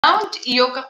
renowned yoga.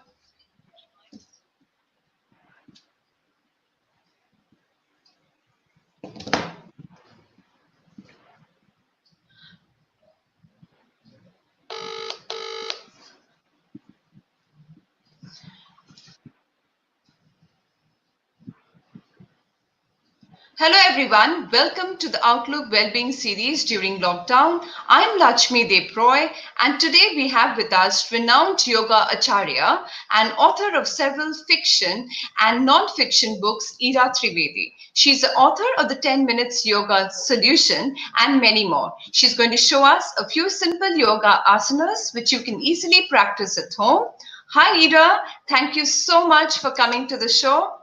Hello everyone, welcome to the Outlook Wellbeing series during lockdown. I'm Lakshmi Deproy and today we have with us renowned yoga acharya and author of several fiction and non-fiction books, Ira Trivedi. She's the author of the 10 Minutes Yoga Solution and many more. She's going to show us a few simple yoga asanas which you can easily practice at home. Hi Ira, thank you so much for coming to the show.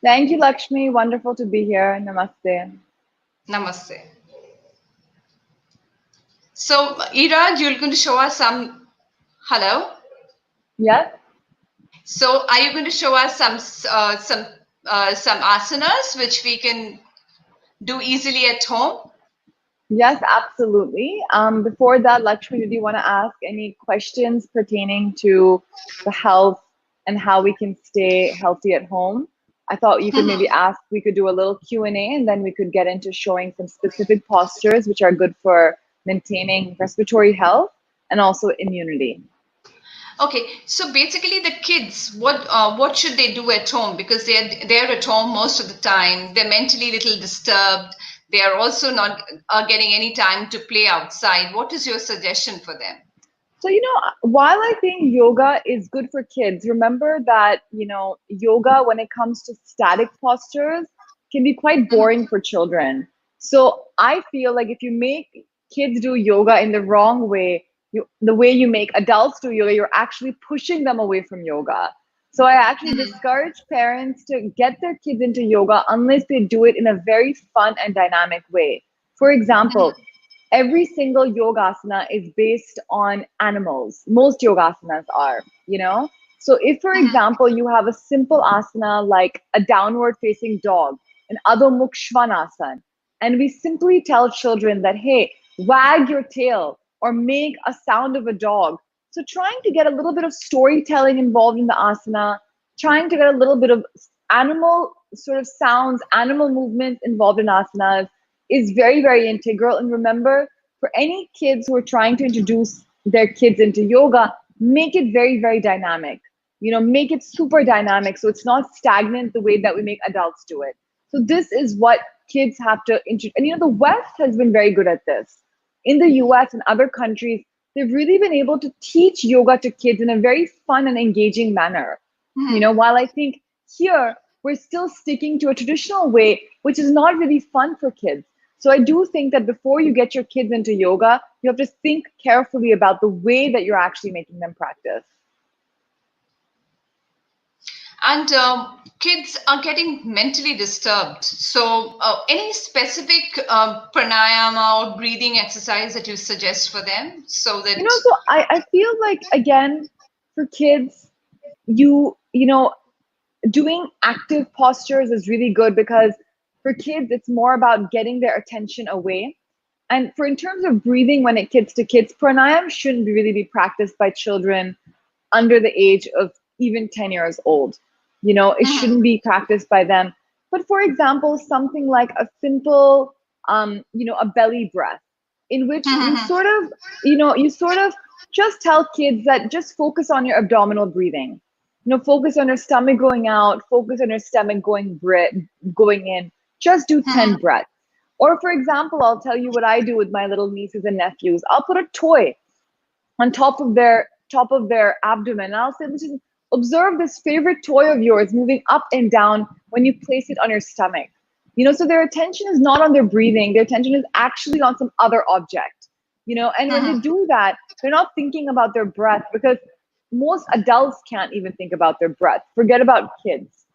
Thank you, Lakshmi. Wonderful to be here. Namaste. Namaste. So, Ira, you're going to show us some. Hello. Yes. So, are you going to show us some asanas which we can do easily at home? Yes, absolutely. Before that, Lakshmi, did you want to ask any questions pertaining to the health and how we can stay healthy at home? I thought you could maybe ask, we could do a little Q&A and then we could get into showing some specific postures which are good for maintaining respiratory health and also immunity. Okay, so basically the kids, what should they do at home? Because they're at home most of the time. They're mentally little disturbed. They are also not getting any time to play outside. What is your suggestion for them? So, while I think yoga is good for kids, remember that, yoga, when it comes to static postures, can be quite boring for children. So I feel like if you make kids do yoga in the wrong way, the way you make adults do yoga, you're actually pushing them away from yoga. So I actually discourage parents to get their kids into yoga unless they do it in a very fun and dynamic way. For example, every single yogasana is based on animals. Most yogasanas are, So if, for example, you have a simple asana like a downward facing dog, an Adho Mukh Svanasana, and we simply tell children that, hey, wag your tail or make a sound of a dog. So trying to get a little bit of storytelling involved in the asana, trying to get a little bit of animal sort of sounds, animal movements involved in asanas is very, very integral. And remember, for any kids who are trying to introduce their kids into yoga, make it very, very dynamic. Make it super dynamic so it's not stagnant the way that we make adults do it. So this is what kids have to introduce. And the West has been very good at this. In the US and other countries, they've really been able to teach yoga to kids in a very fun and engaging manner. While I think here we're still sticking to a traditional way, which is not really fun for kids. So I do think that before you get your kids into yoga, you have to think carefully about the way that you're actually making them practice. And kids are getting mentally disturbed. So any specific pranayama or breathing exercise that you suggest for them so that... So I feel like, again, for kids, doing active postures is really good because for kids, it's more about getting their attention away. And in terms of breathing, when it gets to kids, pranayama shouldn't really be practiced by children under the age of even 10 years old. It shouldn't be practiced by them. But for example, something like a simple, a belly breath, in which you sort of just tell kids that just focus on your abdominal breathing. Focus on your stomach going out, focus on your stomach going in. Just do 10 breaths. Or for example, I'll tell you what I do with my little nieces and nephews. I'll put a toy on top of their abdomen. And I'll say, observe this favorite toy of yours moving up and down when you place it on your stomach. So their attention is not on their breathing. Their attention is actually on some other object. And when they do that, they're not thinking about their breath because most adults can't even think about their breath. Forget about kids,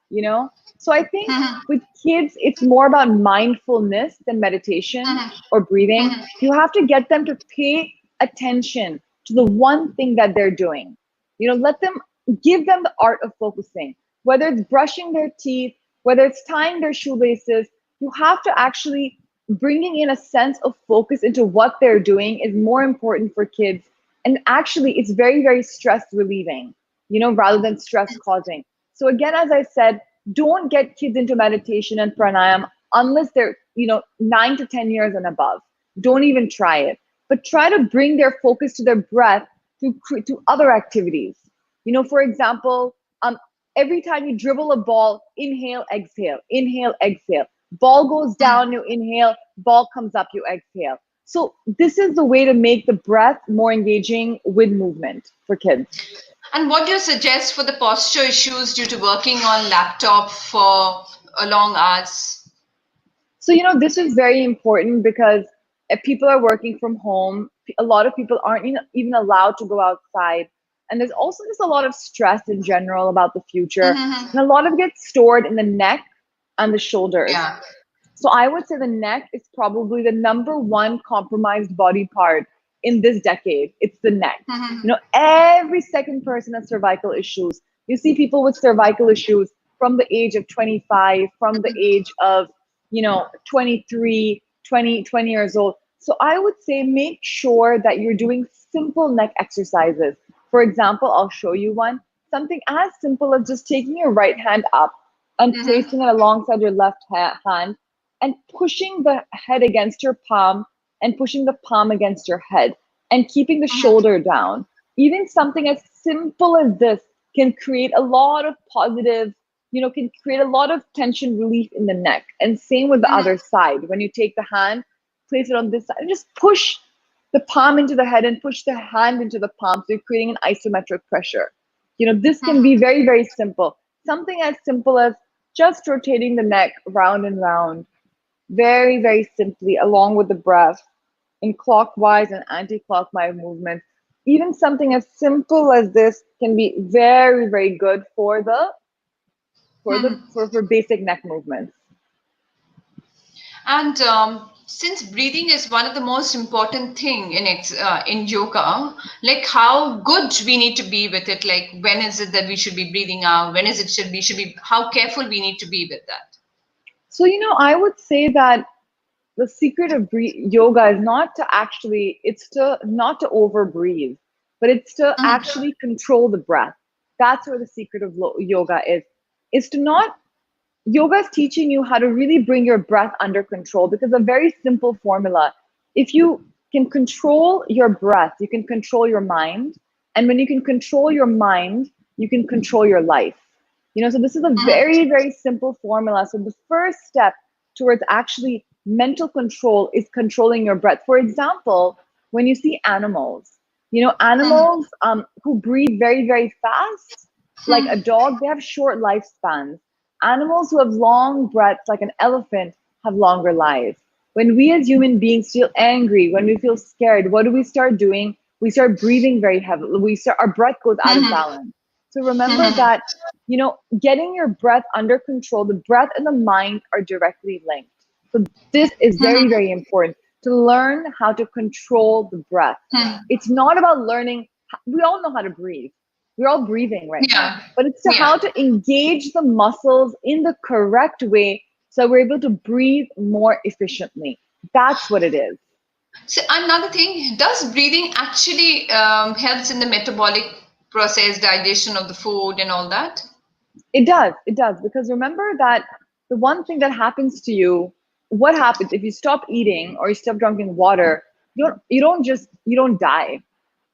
So I think with kids, it's more about mindfulness than meditation or breathing. You have to get them to pay attention to the one thing that they're doing. Give them the art of focusing, whether it's brushing their teeth, whether it's tying their shoelaces. You have to actually bringing in a sense of focus into what they're doing is more important for kids. And actually, it's very, very stress relieving, rather than stress causing. So again, as I said, don't get kids into meditation and pranayama unless they're, 9 to 10 years and above. Don't even try it. But try to bring their focus to their breath to other activities. For example, every time you dribble a ball, inhale, exhale. Ball goes down, you inhale, ball comes up, you exhale. So this is the way to make the breath more engaging with movement for kids. And what do you suggest for the posture issues due to working on laptop for a long hours? So, this is very important because if people are working from home, a lot of people aren't even allowed to go outside. And there's also just a lot of stress in general about the future. Mm-hmm. And a lot of it gets stored in the neck and the shoulders. Yeah. So I would say the neck is probably the number one compromised body part in this decade. It's the neck. Mm-hmm. Every second person has cervical issues. You see people with cervical issues from the age of 25, from the age of 23, 20 years old. So I would say make sure that you're doing simple neck exercises. For example, I'll show you one. Something as simple as just taking your right hand up and placing it alongside your left hand and pushing the head against your palm and pushing the palm against your head and keeping the shoulder down. Even something as simple as this can create a lot of positive, can create a lot of tension relief in the neck. And same with the other side. When you take the hand, place it on this side and just push the palm into the head and push the hand into the palm. So you're creating an isometric pressure. This can be very, very simple. Something as simple as just rotating the neck round and round, very, very simply, along with the breath, in clockwise and anti-clockwise movements. Even something as simple as this can be very, very good for basic neck movements. And since breathing is one of the most important thing in yoga, like how good we need to be with it, like when is it that we should be breathing out, when is it should be how careful we need to be with that? So I would say that the secret of yoga is not to over breathe, but it's to actually control the breath. That's where the secret of yoga is to not. Yoga is teaching you how to really bring your breath under control, because a very simple formula. If you can control your breath, you can control your mind. And when you can control your mind, you can control your life. So this is a very, very simple formula. So the first step towards actually mental control is controlling your breath. For example, when you see animals, animals who breathe very, very fast, like a dog, they have short lifespans. Animals who have long breaths, like an elephant, have longer lives. When we as human beings feel angry, when we feel scared, what do we start doing? We start breathing very heavily. Our breath goes out of balance. So remember that, getting your breath under control, the breath and the mind are directly linked. So this is very, very important, to learn how to control the breath. It's not about learning. We all know how to breathe. We're all breathing right now, but it's how to engage the muscles in the correct way so we're able to breathe more efficiently. That's what it is. So another thing, does breathing actually helps in the metabolic process, digestion of the food and all that? It does, because remember that the one thing that happens to you, what happens if you stop eating or you stop drinking water, you don't die.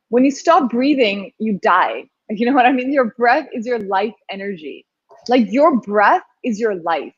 When you stop breathing, you die. You know what I mean? Your breath is your life energy. Like your breath is your life,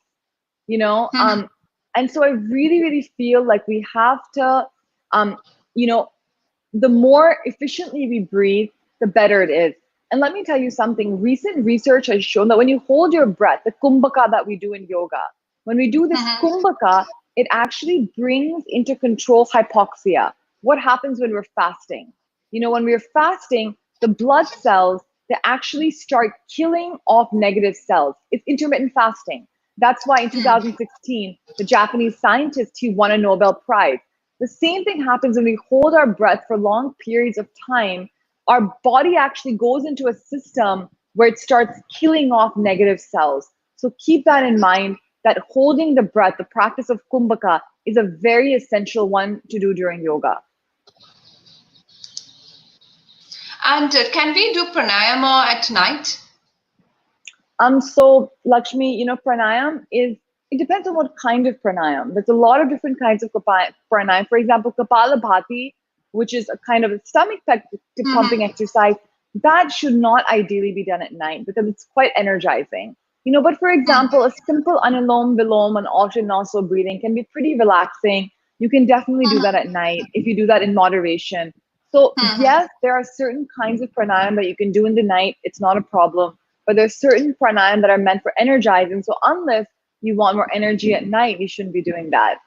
and so I really, really feel like we have to, the more efficiently we breathe, the better it is. And let me tell you something, recent research has shown that when you hold your breath, the kumbhaka that we do in yoga, when we do this kumbhaka, it actually brings into control hypoxia. What happens when we're fasting? When we're fasting, the blood cells, they actually start killing off negative cells. It's intermittent fasting. That's why in 2016, the Japanese scientist, he won a Nobel Prize. The same thing happens when we hold our breath for long periods of time. Our body actually goes into a system where it starts killing off negative cells. So keep that in mind, that holding the breath, the practice of kumbhaka, is a very essential one to do during yoga. And can we do pranayama at night? So Lakshmi, pranayam it depends on what kind of pranayam. There's a lot of different kinds of pranayam. For example, Kapalabhati, which is a kind of a stomach pumping Mm-hmm. exercise, that should not ideally be done at night because it's quite energizing. But for Mm-hmm. example, a simple anulom vilom and alternate nostril breathing can be pretty relaxing. You can definitely do that at night if you do that in moderation. So Mm-hmm. yes, there are certain kinds of pranayam that you can do in the night. It's not a problem, but there's certain pranayam that are meant for energizing. So unless you want more energy at night, you shouldn't be doing that.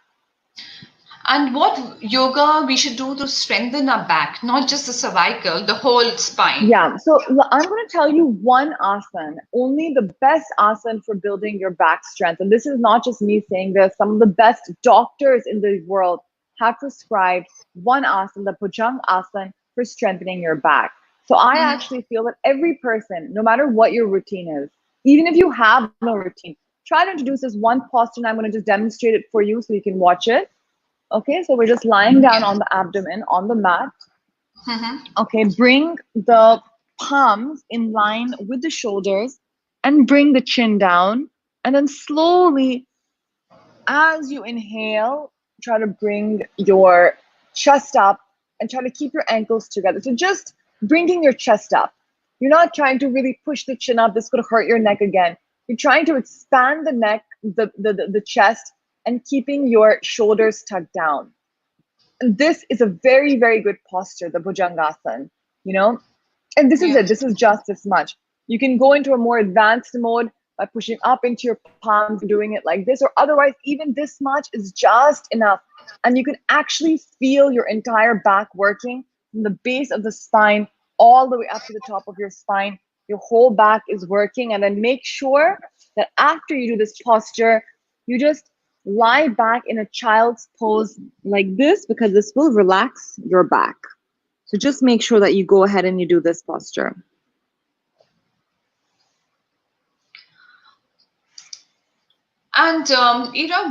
And what yoga we should do to strengthen our back, not just the cervical, the whole spine. Yeah, so I'm going to tell you one asana, only the best asana for building your back strength. And this is not just me saying this, some of the best doctors in the world have prescribed one asana, the Bhujang asana, for strengthening your back. So I Mm-hmm. actually feel that every person, no matter what your routine is, even if you have no routine, try to introduce this one posture, and I'm going to just demonstrate it for you so you can watch it. Okay, so we're just lying down Yeah. on the abdomen on the mat. Mm-hmm. Okay, bring the palms in line with the shoulders and bring the chin down. And then slowly, as you inhale, try to bring your chest up and try to keep your ankles together. So just bringing your chest up. You're not trying to really push the chin up. This could hurt your neck again. You're trying to expand the neck, the chest, and keeping your shoulders tucked down. This is a very, very good posture, the Bhujangasana, you know? And this is Yeah. it. This is just this much. You can go into a more advanced mode by pushing up into your palms and doing it like this, or otherwise, even this much is just enough. And you can actually feel your entire back working from the base of the spine all the way up to the top of your spine. Your whole back is working. And then make sure that after you do this posture, you just lie back in a child's pose like this because this will relax your back. So just make sure that you go ahead and you do this posture. And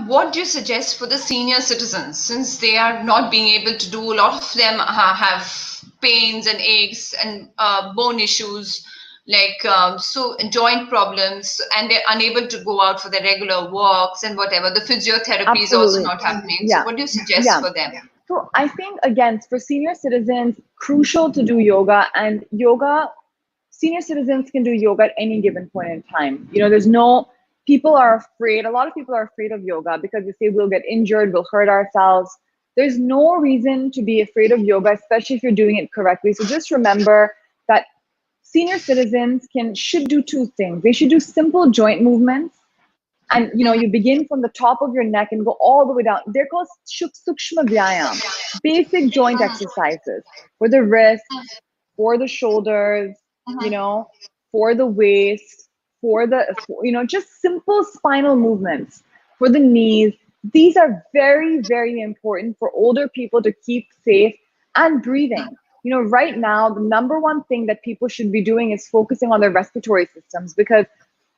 what do you suggest for the senior citizens since they are not being able to do? A lot of them have pains and aches and bone issues, like so joint problems, and they're unable to go out for their regular walks and whatever. The physiotherapy is also Absolutely. not happening. So, Yeah. what do you suggest Yeah. for them? So I think again for senior citizens, crucial to do yoga and yoga. Senior citizens can do yoga at any given point in time. There's no people are afraid. A lot of people are afraid of yoga because they say we'll get injured, we'll hurt ourselves. There's no reason to be afraid of yoga, especially if you're doing it correctly. So just remember that senior citizens should do two things. They should do simple joint movements and you begin from the top of your neck and go all the way down. They're called sukshma vyayam, basic joint exercises for the wrists, for the shoulders, you know for the waist, just simple spinal movements for the knees. These are very, very important for older people to keep safe. And breathing, right now the number one thing that people should be doing is focusing on their respiratory systems, because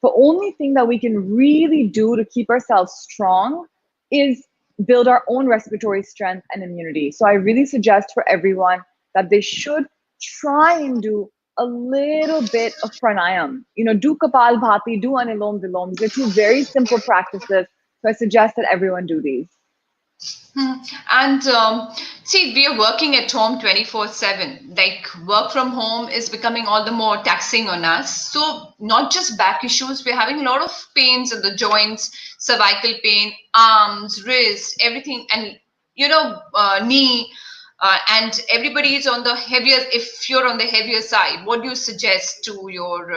the only thing that we can really do to keep ourselves strong is build our own respiratory strength and immunity. So I really suggest for everyone that they should try and do a little bit of pranayam. Do Kapal Bhati, do Anilom Vilom. They're two very simple practices. So I suggest that everyone do these. And see, we are working at home 24/7. Like work from home is becoming all the more taxing on us. So not just back issues, we're having a lot of pains in the joints, cervical pain, arms, wrists, everything, and knee. And everybody is on the heavier. If you're on the heavier side, what do you suggest to your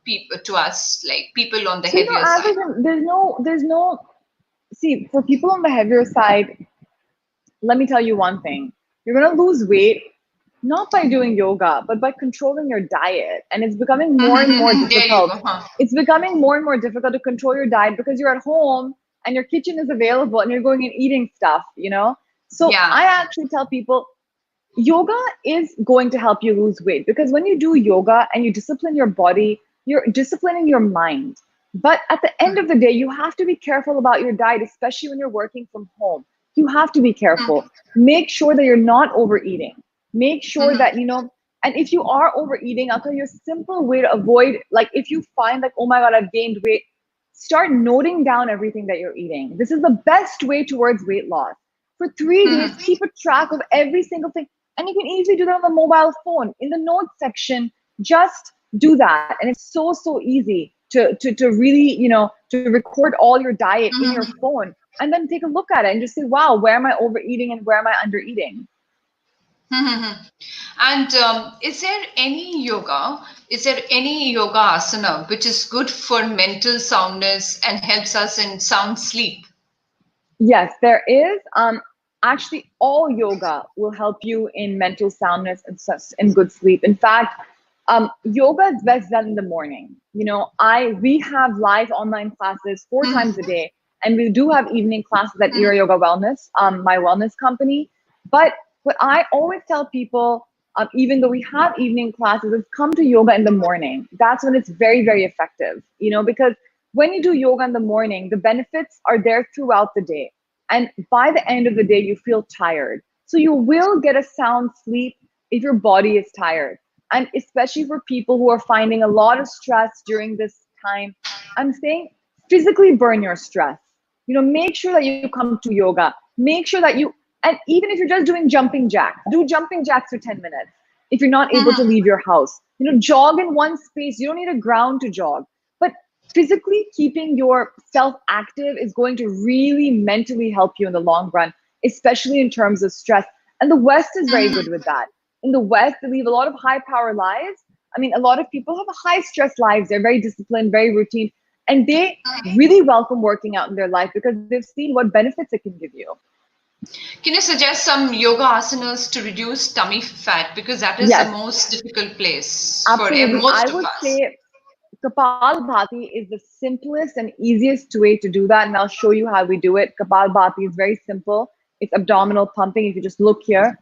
people, to us, like people on the So heavier as I side? said, there's no see, for people on the heavier side, let me tell you one thing. You're going to lose weight not by doing yoga, but by controlling your diet. And it's becoming more and more There you difficult. go. Huh? It's becoming more and more difficult to control your diet because you're at home and your kitchen is available and you're going and eating stuff. So Yeah. I actually tell people yoga is going to help you lose weight, because when you do yoga and you discipline your body, you're disciplining your mind. But at the end of the day, you have to be careful about your diet, especially when you're working from home. You have to be careful. Make sure that you're not overeating. Make sure that, And if you are overeating, I'll tell you a simple way to avoid, like if you find like, oh my God, I've gained weight, start noting down everything that you're eating. This is the best way towards weight loss. For 3 days, keep a track of every single thing. And you can easily do that on the mobile phone. In the notes section, just do that. And it's so, so easy to really, to record all your diet in your phone and then take a look at it and just say, wow, where am I overeating and where am I undereating? And is there any yoga asana which is good for mental soundness and helps us in sound sleep? Yes, there is. Actually, all yoga will help you in mental soundness and good sleep. In fact, yoga is best done in the morning. We have live online classes 4 times a day, and we do have evening classes at Era Yoga Wellness, my wellness company. But what I always tell people, even though we have evening classes, is come to yoga in the morning. That's when it's very, very effective. Because when you do yoga in the morning, the benefits are there throughout the day. And by the end of the day, you feel tired. So you will get a sound sleep if your body is tired. And especially for people who are finding a lot of stress during this time, I'm saying physically burn your stress. Make sure that you come to yoga. Make sure that and even if you're just doing jumping jacks, do jumping jacks for 10 minutes. If you're not able to leave your house, jog in one space. You don't need a ground to jog. But physically keeping yourself active is going to really mentally help you in the long run, especially in terms of stress. And the West is very good with that. In the West, they live a lot of high power lives. I mean, a lot of people have high stress lives. They're very disciplined, very routine, and they really welcome working out in their life because they've seen what benefits it can give you. Can you suggest some yoga asanas to reduce tummy fat? Because that is the Yes, most difficult place for absolutely. I most of would us. say Kapalbhati is the simplest and easiest way to do that, and I'll show you how we do it. Kapalbhati is very simple. It's abdominal pumping. If you just look here,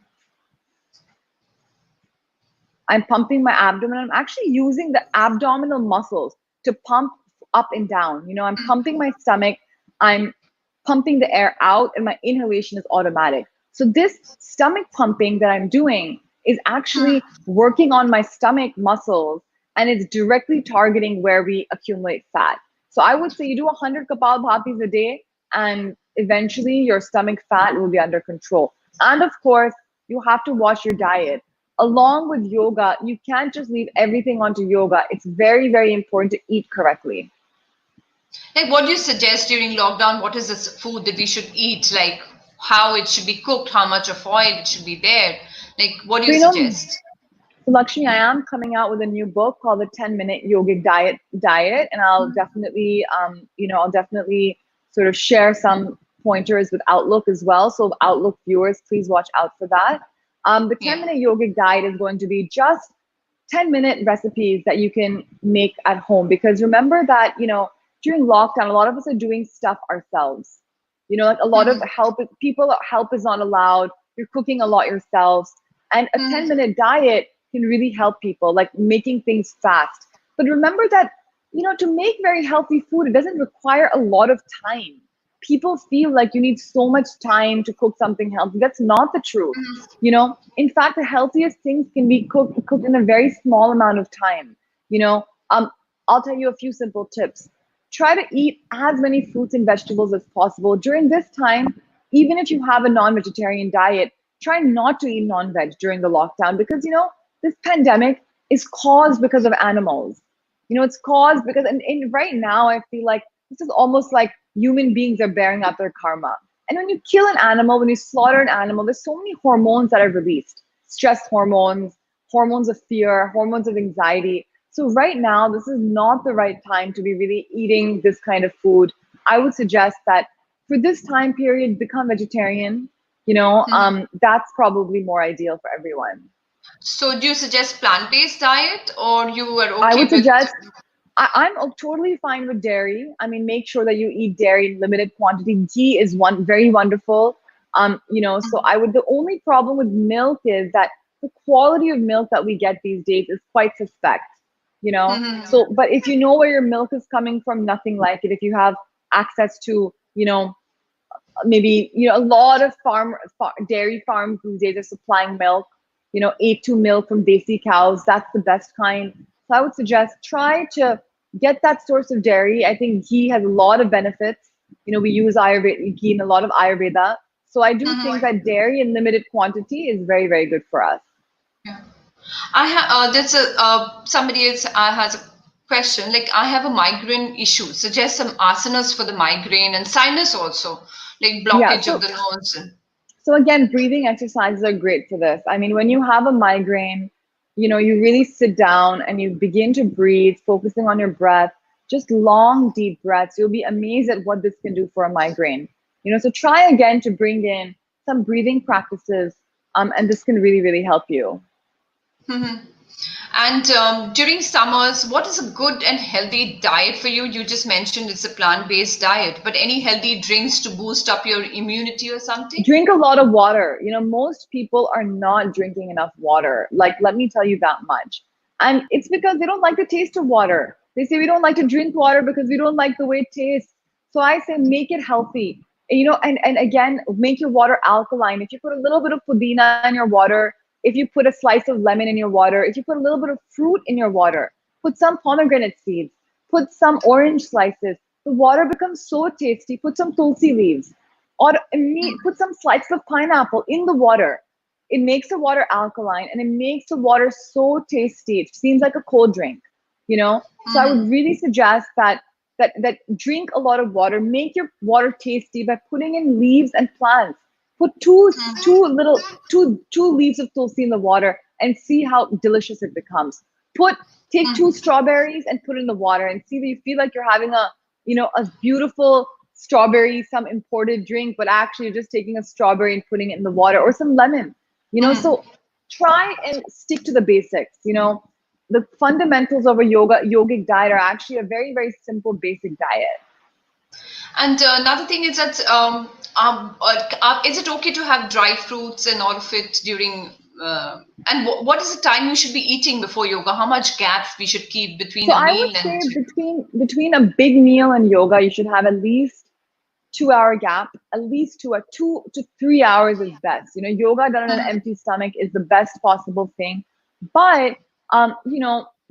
I'm pumping my abdomen. I'm actually using the abdominal muscles to pump up and down. I'm pumping my stomach. I'm pumping the air out, and my inhalation is automatic. So this stomach pumping that I'm doing is actually working on my stomach muscles, and it's directly targeting where we accumulate fat. So I would say you do 100 Kapalbhatis a day, and eventually your stomach fat will be under control. And of course, you have to watch your diet. Along with yoga, you can't just leave everything onto yoga. It's very, very important to eat correctly. Like, what do you suggest during lockdown? What is the food that we should eat? Like, how it should be cooked, how much of oil it should be there? Like, what do So, you suggest? Lakshmi, I am coming out with a new book called the 10-minute yogic diet, and I'll definitely sort of share some pointers with Outlook as well. So Outlook viewers, please watch out for that. The Yeah. 10-minute yogic diet is going to be just 10-minute recipes that you can make at home, because remember that, during lockdown, a lot of us are doing stuff ourselves. Like a lot of help is not allowed. You're cooking a lot yourselves. And a 10-minute diet can really help people, like making things fast. But remember that, to make very healthy food, it doesn't require a lot of time. People feel like you need so much time to cook something healthy. That's not the truth. In fact, the healthiest things can be cooked in a very small amount of time. You know, um, I'll tell you a few simple tips. Try to eat as many fruits and vegetables as possible during this time. Even if you have a non-vegetarian diet, try not to eat non-veg during the lockdown, because this pandemic is caused because of animals. It's caused because, and right now I feel like this is almost like human beings are bearing out their karma. And when you kill an animal, when you slaughter an animal, there's so many hormones that are released. Stress hormones, hormones of fear, hormones of anxiety. So right now, this is not the right time to be really eating this kind of food. I would suggest that for this time period, become vegetarian. That's probably more ideal for everyone. So, do you suggest plant-based diet, or you are I okay would with? suggest I'm totally fine with dairy. I mean, make sure that you eat dairy in limited quantity. Ghee is one very wonderful. So I would. The only problem with milk is that the quality of milk that we get these days is quite suspect. So but if you know where your milk is coming from, nothing like it. If you have access to, maybe a lot of dairy farms these days are supplying milk. A2 milk from desi cows. That's the best kind. So I would suggest try to get that source of dairy. I think ghee has a lot of benefits. We use Ayurveda ghee in a lot of Ayurveda. So I do think that dairy in limited quantity is very, very good for us. Yeah. I have there's a somebody else has a question. Like I have a migraine issue. Suggest some asanas for the migraine and sinus also, like Yeah. blockage of the nose. So again, breathing exercises are great for this. I mean, when you have a migraine, you really sit down and you begin to breathe, focusing on your breath, just long, deep breaths. You'll be amazed at what this can do for a migraine. So try again to bring in some breathing practices, and this can really, really help you. Mhm. And during summers, what is a good and healthy diet for you? You just mentioned it's a plant-based diet, but any healthy drinks to boost up your immunity or something? Drink a lot of water. Most people are not drinking enough water. Like, let me tell you that much. And it's because they don't like the taste of water. They say we don't like to drink water because we don't like the way it tastes. So I say make it healthy. And again, make your water alkaline. If you put a little bit of pudina in your water, if you put a slice of lemon in your water, if you put a little bit of fruit in your water, put some pomegranate seeds, put some orange slices, the water becomes so tasty. Put some tulsi leaves or put some slices of pineapple in the water. It makes the water alkaline and it makes the water so tasty. It seems like a cold drink. So I would really suggest that drink a lot of water. Make your water tasty by putting in leaves and plants. Put two leaves of tulsi in the water and see how delicious it becomes. Take two strawberries and put it in the water and see that you feel like you're having a beautiful strawberry, some imported drink, but actually you're just taking a strawberry and putting it in the water, or some lemon. So try and stick to the basics. The fundamentals of a yogic diet are actually a very, very simple, basic diet. And another thing is that is it okay to have dry fruits and all of it during? And what is the time you should be eating before yoga? How much gaps we should keep between So a I meal would and? say between a big meal and yoga, you should have at least 2 hour gap. At least 2 to 3 hours is best. Yoga done on an empty stomach is the best possible thing. But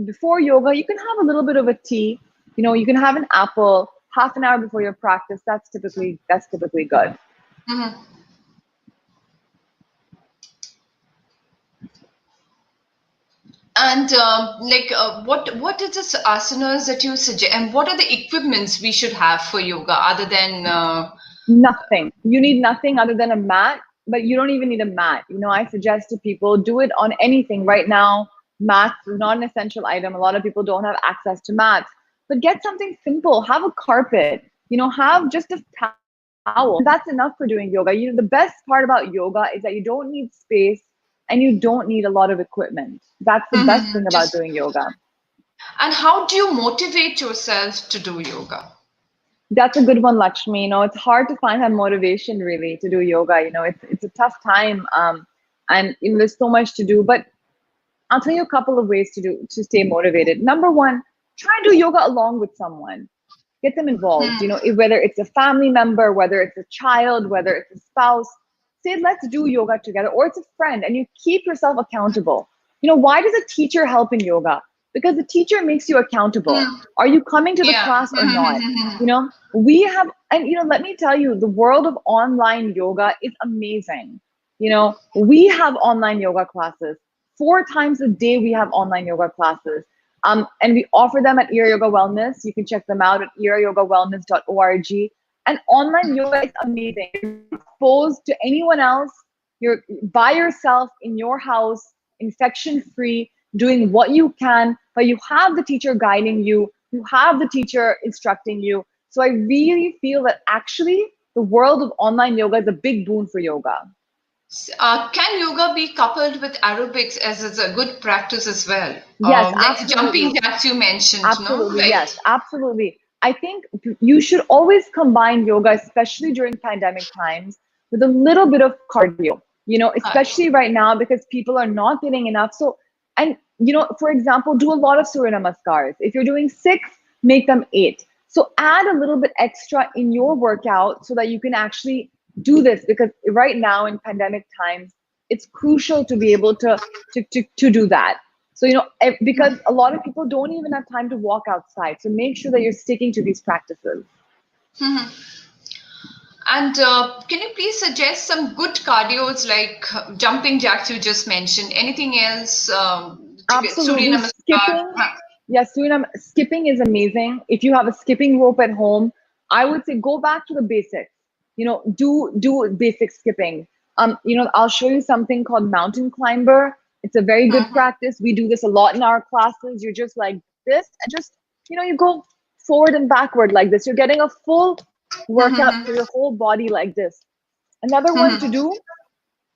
before yoga, you can have a little bit of a tea. You can have an apple half an hour before your practice. That's typically good. Mhm. And what is this asanas that you suggest, and what are the equipments we should have for yoga other than? Nothing. You need nothing other than a mat, but you don't even need a mat. I suggest to people do it on anything. Right now, mats is not an essential item. A lot of people don't have access to mats, but get something simple. Have a carpet. Have just a towel. That's enough for doing yoga. The best part about yoga is that you don't need space and you don't need a lot of equipment. That's the best thing about Just, doing yoga. and how do you motivate yourself to do yoga? That's a good one, Lakshmi. It's hard to find that motivation really to do yoga. It's a tough time, and there's so much to do. But I'll tell you a couple of ways to stay motivated. Number one, try and do yoga along with someone. Get them involved. Whether it's a family member, whether it's a child, whether it's a spouse, say let's do yoga together, or it's a friend, and you keep yourself accountable. Why does a teacher help in yoga? Because the teacher makes you accountable. Are you coming to the Yeah. class or not? We have, and let me tell you, the world of online yoga is amazing. We have online yoga classes 4 times a day. We have online yoga classes. And we offer them at Ear Yoga Wellness. You can check them out at earyogawellness.org. And online yoga is amazing. You're not exposed to anyone else. You're by yourself in your house, infection free, doing what you can, but you have the teacher guiding you. You have the teacher instructing you. So I really feel that actually the world of online yoga is a big boon for yoga. Can yoga be coupled with aerobics as is a good practice as well? Yes, Like the absolutely. jumping jacks you mentioned, no? Absolutely, Right. yes, absolutely. I think you should always combine yoga, especially during pandemic times, with a little bit of cardio, especially right now because people are not getting enough. So, and, for example, do a lot of Surya Namaskars. If you're doing 6, make them 8. So add a little bit extra in your workout so that you can actually do this because right now in pandemic times, it's crucial to be able to do that. So, because a lot of people don't even have time to walk outside. So make sure that you're sticking to these practices. And can you please suggest some good cardios like jumping jacks you just mentioned? Anything else? Surya Absolutely. Namaskar. Skipping. Yes, skipping is amazing. If you have a skipping rope at home, I would say go back to the basics. Do basic skipping. I'll show you something called mountain climber. It's a very good practice. We do this a lot in our classes. You're just like this, and just you go forward and backward like this. You're getting a full workout for your whole body like this. Another one to do.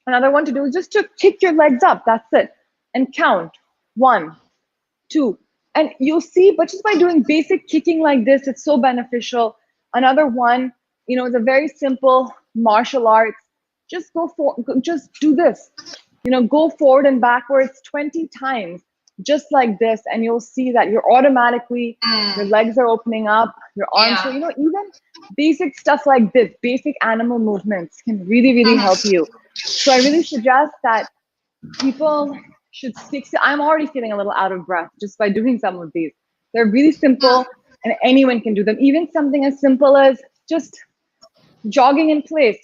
Another one to do is just to kick your legs up. That's it, and count 1, 2, and you'll see. But just by doing basic kicking like this, it's so beneficial. Another one, is a very simple martial arts. Just just do this. Go forward and backwards 20 times, just like this, and you'll see that you're automatically, your legs are opening up, your arms. So, even basic stuff like this, basic animal movements can really, really help you. So I really suggest that people should stick to. I'm already feeling a little out of breath just by doing some of these. They're really simple, and anyone can do them. Even something as simple as just jogging in place,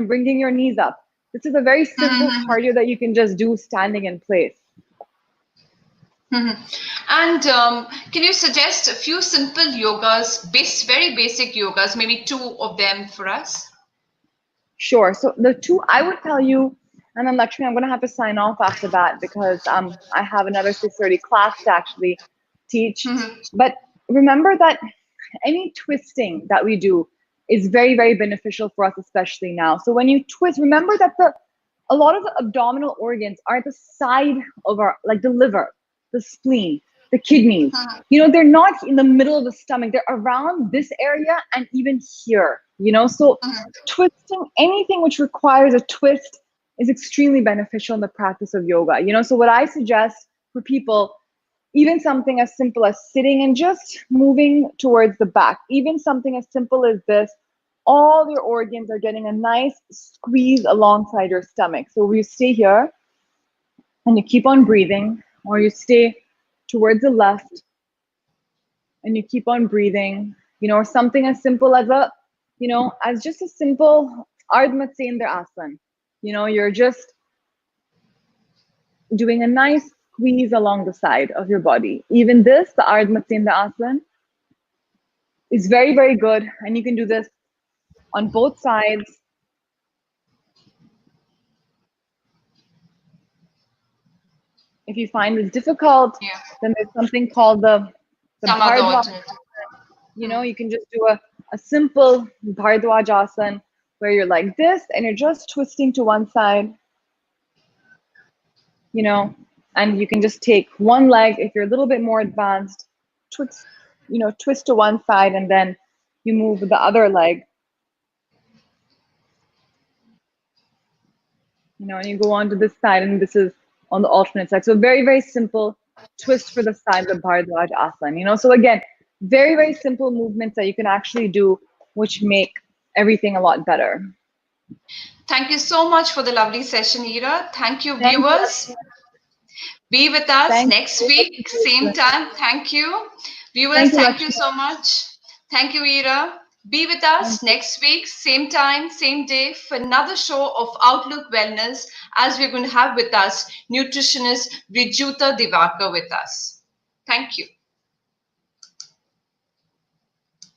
bringing your knees up. This is a very simple cardio that you can just do standing in place. And can you suggest a few simple yogas, very basic yogas, maybe 2 of them for us? Sure. So the 2 I would tell you, and then Lakshmi, I'm going to have to sign off after that because I have another 6:30 class to actually teach. But remember that any twisting that we do is very, very beneficial for us, especially now. So when you twist, remember that a lot of the abdominal organs are at the side of our, like the liver, the spleen, the kidneys. They're not in the middle of the stomach. They're around this area and even here. So twisting, anything which requires a twist, is extremely beneficial in the practice of yoga. So what I suggest for people, even something as simple as sitting and just moving towards the back, even something as simple as this, all your organs are getting a nice squeeze alongside your stomach. So you stay here and you keep on breathing, or you stay towards the left and you keep on breathing, or something as simple as as just a simple Ardha Matsendra asana. You're just doing a nice squeeze along the side of your body. Even this, the Ardha Matsendra asana, is very, very good. And you can do this on both sides. If you find this difficult, then there's something called the Bhardwaj. You can just do a simple Bhardwaj asana where you're like this and you're just twisting to one side. And you can just take one leg. If you're a little bit more advanced, twist to one side, and then you move the other leg. And you go on to this side, and this is on the alternate side. So very, very simple twist for the side of the Bhardwaj asana. So again, very, very simple movements that you can actually do, which make everything a lot better. Thank you so much for the lovely session, Ira. Thank you, viewers. Be with us next week, same time. Thank you. Viewers, thank you so much. Thank you, Ira. Be with us next week, same time, same day, for another show of Outlook Wellness, as we're going to have with us nutritionist Rijuta Divakar with us. Thank you.